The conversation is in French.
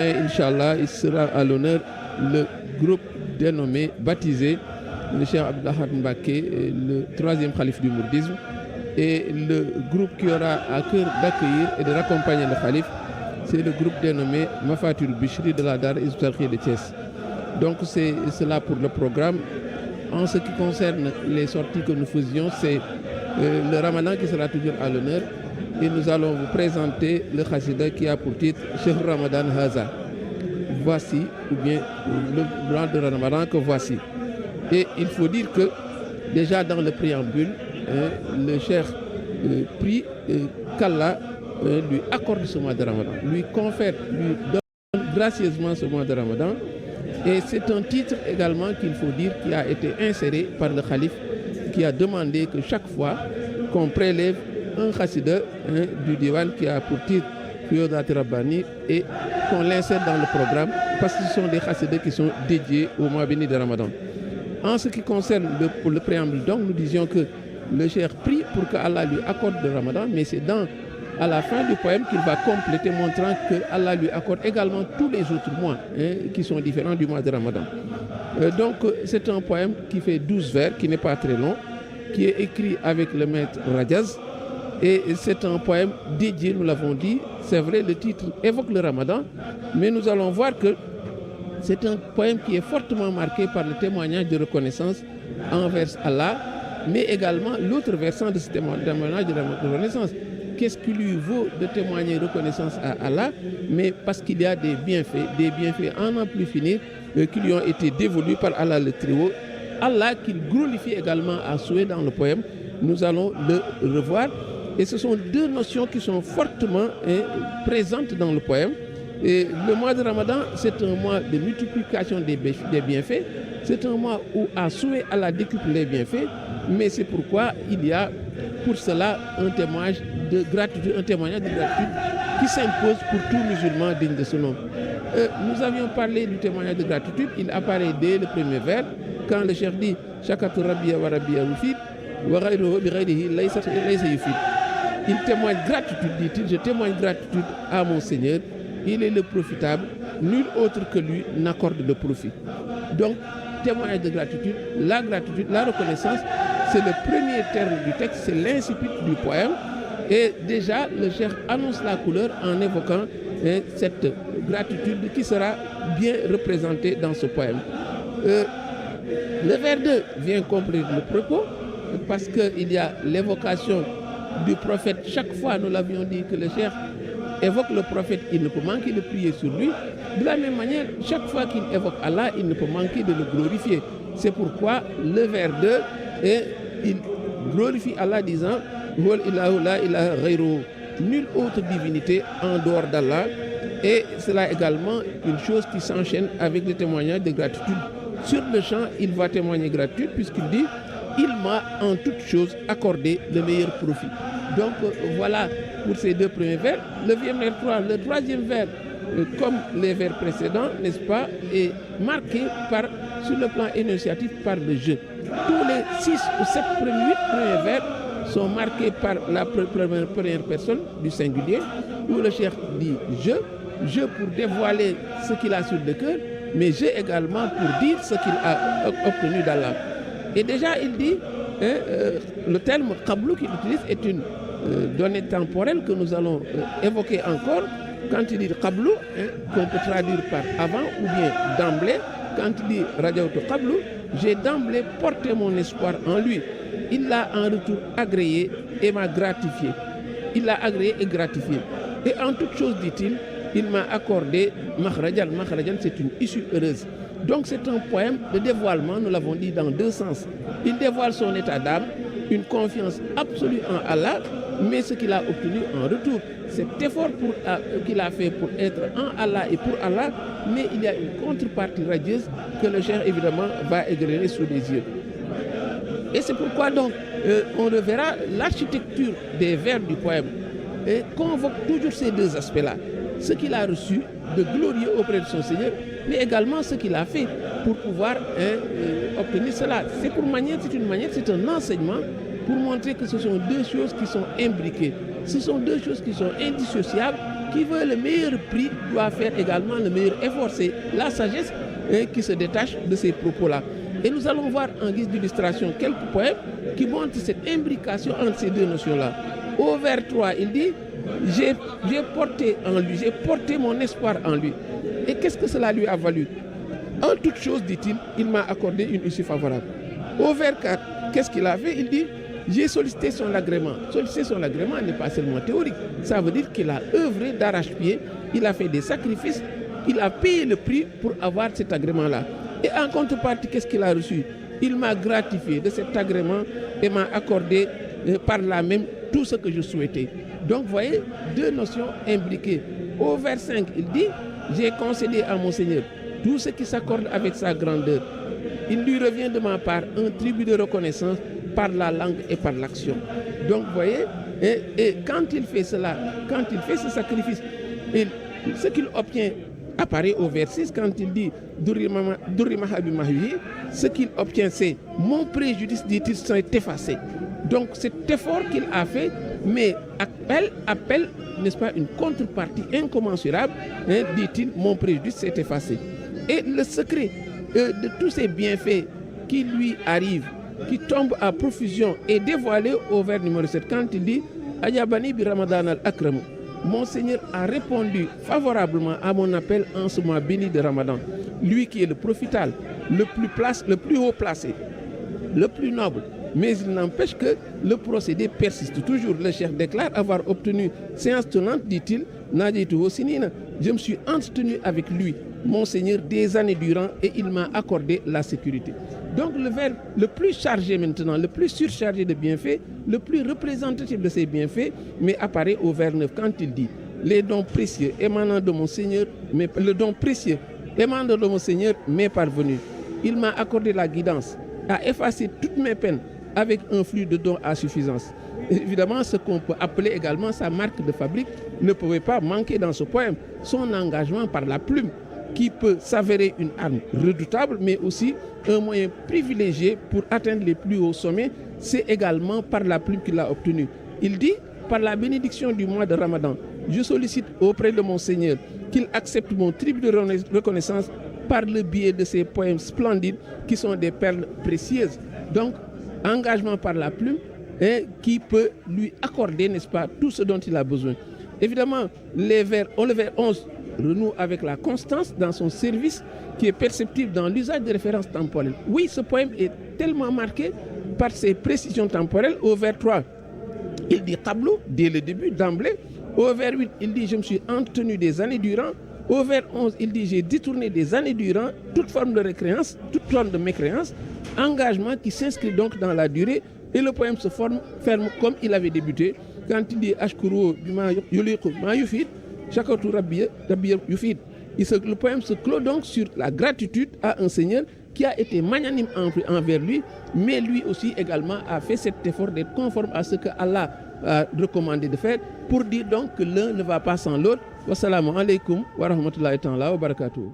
Inch'Allah, il sera à l'honneur le groupe dénommé, baptisé, le Cheikh Abdallah Mbacké, le troisième calife du mouridisme, et le groupe qui aura à cœur d'accueillir et de raccompagner le calife, c'est le groupe dénommé Mafatul Bichri de la Dar Hizbut Tarqiyyah de Thiès. Donc c'est cela pour le programme. En ce qui concerne les sorties que nous faisions, c'est le Ramadan qui sera toujours à l'honneur. Et nous allons vous présenter le Khassida qui a pour titre Cheikh Ramadan Haza. Voici, ou bien le blanc de Ramadan que voici. Et il faut dire que déjà dans le préambule, le Cheikh prie qu'Allah lui accorde ce mois de Ramadan, lui confère, lui donne gracieusement ce mois de Ramadan. Et c'est un titre également qu'il faut dire qui a été inséré par le calife qui a demandé que chaque fois qu'on prélève un khassida du diwan qui a pour titre Fiyudat Rabbani et qu'on l'insère dans le programme parce que ce sont des khassidas qui sont dédiés au mois béni de Ramadan. En ce qui concerne le préambule, donc, nous disions que le cheikh prie pour qu'Allah lui accorde le Ramadan, mais c'est à la fin du poème qu'il va compléter, montrant qu'Allah lui accorde également tous les autres mois qui sont différents du mois de Ramadan. Donc c'est un poème qui fait 12 vers, qui n'est pas très long, qui est écrit avec le maître Rajaz. Et c'est un poème dédié, nous l'avons dit. C'est vrai, le titre évoque le Ramadan, mais nous allons voir que c'est un poème qui est fortement marqué par le témoignage de reconnaissance envers Allah, mais également l'autre versant de ce témoignage de reconnaissance. Qu'est-ce qui lui vaut de témoigner reconnaissance à Allah, mais parce qu'il y a des bienfaits en n'en plus finir, qui lui ont été dévolus par Allah le Très-Haut. Allah qu'il glorifie également à souhait dans le poème. Nous allons le revoir. Et ce sont deux notions qui sont fortement présentes dans le poème. Et le mois de Ramadan, c'est un mois de multiplication des bienfaits. C'est un mois où à souhait Allah décuple les bienfaits. Mais c'est pourquoi il y a pour cela un témoignage de gratitude qui s'impose pour tout musulman digne de ce nom. Nous avions parlé du témoignage de gratitude. Il apparaît dès le premier vers quand le cheikh dit « Shakatu Rabbiya wa Rabbiya wufid wa ghayruhu bi ghayrihi laysa yufid ». Il témoigne gratitude, dit-il, je témoigne gratitude à mon Seigneur, il est le profitable, nul autre que lui n'accorde le profit. Donc, témoignage de gratitude, la reconnaissance, c'est le premier terme du texte, c'est l'incipit du poème. Et déjà, le cheikh annonce la couleur en évoquant cette gratitude qui sera bien représentée dans ce poème. Le vers 2 vient compléter le propos parce qu'il y a l'évocation du prophète. Chaque fois, nous l'avions dit que le cheikh évoque le prophète, il ne peut manquer de prier sur lui. De la même manière, chaque fois qu'il évoque Allah, il ne peut manquer de le glorifier. C'est pourquoi le vers 2, il glorifie Allah disant Huwal ilahu la ilaha ghayruhu, nulle autre divinité en dehors d'Allah. Et cela également une chose qui s'enchaîne avec le témoignage de gratitude. Sur le champ, il va témoigner gratitude puisqu'il dit il m'a en toute chose accordé le meilleur profit. Donc voilà pour ces deux premiers vers. Le troisième vers, comme les vers précédents, n'est-ce pas, est marqué sur le plan énonciatif par le jeu. Tous les 6 ou 7 premiers vers sont marqués par la première personne du singulier, où le cheikh dit je pour dévoiler ce qu'il a sur le cœur, mais je également pour dire ce qu'il a obtenu d'Allah. Et déjà, il dit, le terme qablou qu'il utilise est une donnée temporelle que nous allons évoquer encore. Quand il dit qablou, qu'on peut traduire par avant ou bien d'emblée, quand il dit rajawtu qablou, j'ai d'emblée porté mon espoir en lui. Il l'a en retour agréé et m'a gratifié. Il l'a agréé et gratifié. Et en toute chose, dit-il, il m'a accordé makhrajan. Makhrajan, c'est une issue heureuse. Donc c'est un poème de dévoilement, nous l'avons dit dans deux sens. Il dévoile son état d'âme, une confiance absolue en Allah, mais ce qu'il a obtenu en retour, cet effort qu'il a fait pour être en Allah et pour Allah, mais il y a une contrepartie radieuse que le cheikh évidemment va égrener sous les yeux. Et c'est pourquoi donc on reverra l'architecture des vers du poème et convoque toujours ces deux aspects-là. Ce qu'il a reçu de glorieux auprès de son Seigneur, mais également ce qu'il a fait pour pouvoir obtenir cela. C'est un enseignement pour montrer que ce sont deux choses qui sont imbriquées. Ce sont deux choses qui sont indissociables qui veut le meilleur prix doit faire également le meilleur effort. C'est la sagesse qui se détache de ces propos-là. Et nous allons voir en guise d'illustration quelques poèmes qui montrent cette imbrication entre ces deux notions-là. Au vers 3, il dit « J'ai porté en lui, j'ai porté mon espoir en lui. » Et qu'est-ce que cela lui a valu? En toute chose, dit-il, il m'a accordé une issue favorable. Au vers 4, qu'est-ce qu'il a fait? Il dit « J'ai sollicité son agrément. » Solliciter son agrément n'est pas seulement théorique. Ça veut dire qu'il a œuvré d'arrache-pied, il a fait des sacrifices, il a payé le prix pour avoir cet agrément-là. Et en contrepartie, qu'est-ce qu'il a reçu? Il m'a gratifié de cet agrément et m'a accordé par là même tout ce que je souhaitais. Donc, vous voyez, deux notions imbriquées. Au vers 5, il dit « J'ai concédé à mon Seigneur tout ce qui s'accorde avec sa grandeur. Il lui revient de ma part un tribut de reconnaissance par la langue et par l'action. » Donc, vous voyez, et quand il fait cela, quand il fait ce sacrifice, ce qu'il obtient apparaît au vers 6 quand il dit ce qu'il obtient, c'est mon préjudice, dit-il, s'est effacé. Donc cet effort qu'il a fait, mais appelle, n'est-ce pas, une contrepartie incommensurable, dit-il, mon préjudice s'est effacé. Et le secret de tous ces bienfaits qui lui arrivent, qui tombent à profusion, est dévoilé au vers numéro 7 quand il dit Ayabani bi Ramadan al-Akram. Mon Seigneur a répondu favorablement à mon appel en ce mois béni de Ramadan. Lui qui est le profital, le plus haut placé, le plus noble. Mais il n'empêche que le procédé persiste. Toujours, le chef déclare avoir obtenu séance tenante, dit-il, je me suis entretenu avec lui, mon Seigneur, des années durant, et il m'a accordé la sécurité. Donc le vers le plus chargé maintenant, le plus surchargé de bienfaits, le plus représentatif de ces bienfaits, mais apparaît au vers 9 quand il dit « Les dons précieux émanant de mon Seigneur, le don précieux émanant de mon Seigneur m'est parvenu. Il m'a accordé la guidance, a effacé toutes mes peines avec un flux de dons à suffisance. » Évidemment, ce qu'on peut appeler également sa marque de fabrique ne pouvait pas manquer dans ce poème. Son engagement par la plume, qui peut s'avérer une arme redoutable, mais aussi un moyen privilégié pour atteindre les plus hauts sommets, c'est également par la plume qu'il a obtenu. Il dit, par la bénédiction du mois de Ramadan, je sollicite auprès de mon Seigneur qu'il accepte mon tribut de reconnaissance par le biais de ces poèmes splendides qui sont des perles précieuses. Donc, engagement par la plume qui peut lui accorder, n'est-ce pas, tout ce dont il a besoin. Évidemment, le vers 11 renoue avec la constance dans son service qui est perceptible dans l'usage de références temporelles. Oui, ce poème est tellement marqué par ses précisions temporelles. Au vers 3, il dit tableau dès le début, d'emblée. Au vers 8, il dit je me suis entretenu des années durant. Au vers 11, il dit j'ai détourné des années durant toute forme de récréance, toute forme de mécréance. Engagement qui s'inscrit donc dans la durée et le poème se ferme comme il avait débuté quand il dit ashkuru bima yuliqu ma yufid. Le poème se clôt donc sur la gratitude à un Seigneur qui a été magnanime envers lui, mais lui aussi également a fait cet effort d'être conforme à ce que Allah a recommandé de faire, pour dire donc que l'un ne va pas sans l'autre. Wassalamu alaikum wa rahmatullahi ta'ala wa barakatuh.